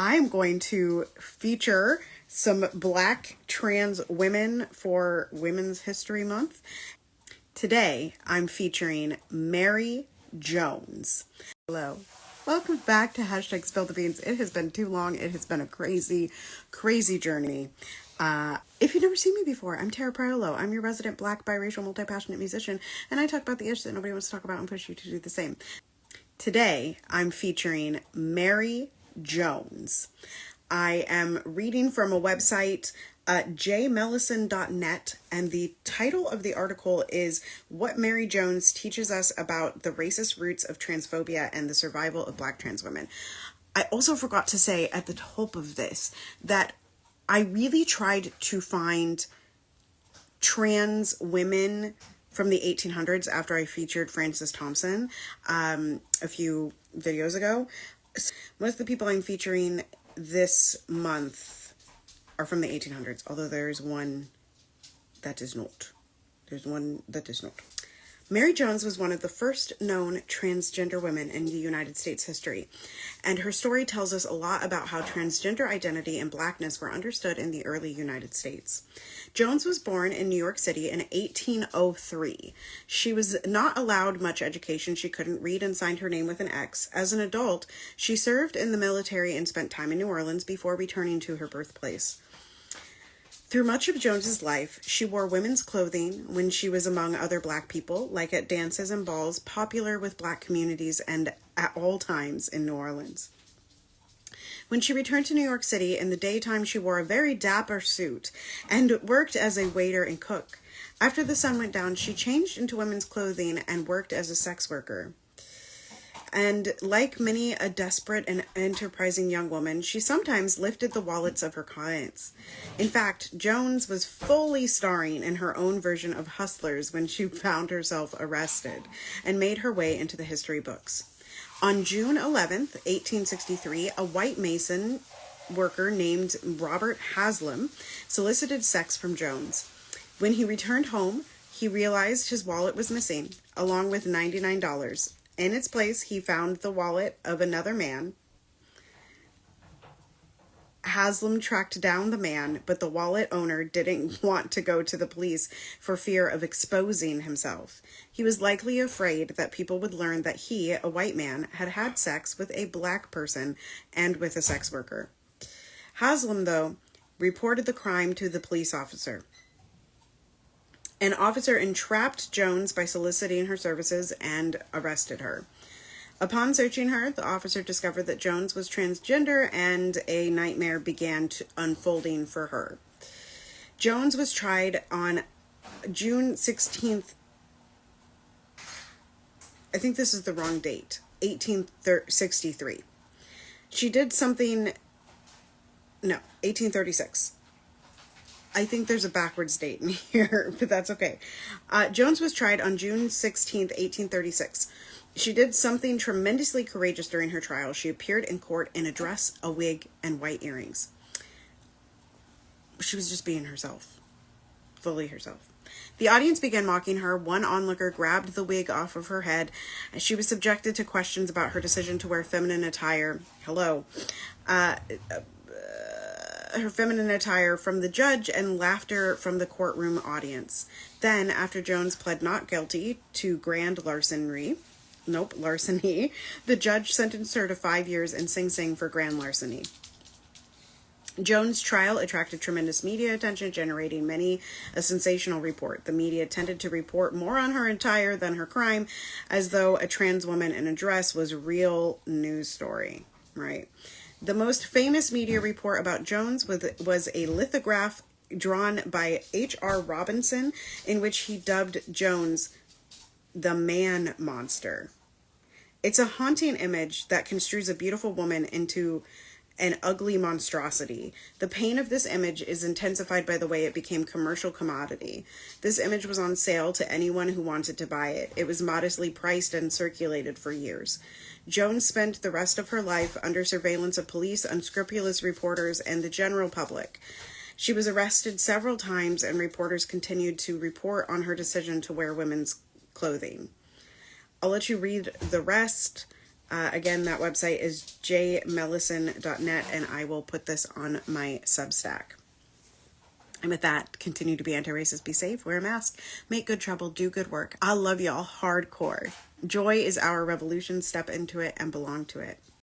I'm going to feature some Black trans women for Women's History Month. Today, I'm featuring Mary Jones. Hello. Welcome back to Hashtag Spill the Beans. It has been too long. It has been a crazy, crazy journey. If you've never seen me before, I'm Tara Priolo. I'm your resident Black, biracial, multi-passionate musician, and I talk about the issues that nobody wants to talk about and push you to do the same. Today, I'm featuring Mary Jones. I am reading from a website, jmellison.net, and the title of the article is What Mary Jones Teaches Us About the Racist Roots of Transphobia and the Survival of Black Trans Women. I also forgot to say at the top of this that I really tried to find trans women from the 1800s after I featured Frances Thompson a few videos ago. Most of the people I'm featuring this month are from the 1800s, although there's one that is not. Mary Jones was one of the first known transgender women in the United States history, and her story tells us a lot about how transgender identity and Blackness were understood in the early United States. Jones was born in New York City in 1803. She was not allowed much education. She couldn't read and signed her name with an X. As an adult, she served in the military and spent time in New Orleans before returning to her birthplace. Through much of Jones's life, she wore women's clothing when she was among other Black people, like at dances and balls popular with Black communities and at all times in New Orleans. When she returned to New York City, in the daytime she wore a very dapper suit and worked as a waiter and cook. After the sun went down, she changed into women's clothing and worked as a sex worker. And like many a desperate and enterprising young woman, she sometimes lifted the wallets of her clients. In fact, Jones was fully starring in her own version of Hustlers when she found herself arrested and made her way into the history books. On June 11th, 1863, a white mason worker named Robert Haslam solicited sex from Jones. When he returned home, he realized his wallet was missing, along with $99. In its place, he found the wallet of another man. Haslam tracked down the man, but the wallet owner didn't want to go to the police for fear of exposing himself. He was likely afraid that people would learn that he, a white man, had had sex with a Black person and with a sex worker. Haslam, though, reported the crime to the police officer. An officer entrapped Jones by soliciting her services and arrested her. Upon searching her, the officer discovered that Jones was transgender and a nightmare began unfolding for her. Jones was tried on June 16th. I think this is the wrong date. 1863. She did something. No, 1836. I think there's a backwards date in here, but that's okay. Jones was tried on June 16th, 1836. She did something tremendously courageous during her trial. She appeared in court in a dress, a wig, and white earrings. She was just being herself. Fully herself. The audience began mocking her. One onlooker grabbed the wig off of her head. She was subjected to questions about her decision to wear feminine attire. Her feminine attire from the judge and laughter from the courtroom audience. Then, after Jones pled not guilty to grand larceny, the judge sentenced her to 5 years in Sing Sing for grand larceny. Jones' trial attracted tremendous media attention, generating many a sensational report. The media tended to report more on her attire than her crime, as though a trans woman in a dress was a real news story, right? The most famous media report about Jones was a lithograph drawn by H.R. Robinson, in which he dubbed Jones the man monster. It's a haunting image that construes a beautiful woman into an ugly monstrosity. The pain of this image is intensified by the way it became commercial commodity. This image was on sale to anyone who wanted to buy it. It was modestly priced and circulated for years. Jones spent the rest of her life under surveillance of police, unscrupulous reporters, and the general public. She was arrested several times, and reporters continued to report on her decision to wear women's clothing. I'll let you read the rest. Again, that website is jmellison.net, and I will put this on my Substack. And with that, continue to be anti-racist, be safe, wear a mask, make good trouble, do good work. I love y'all hardcore. Joy is our revolution. Step into it and belong to it.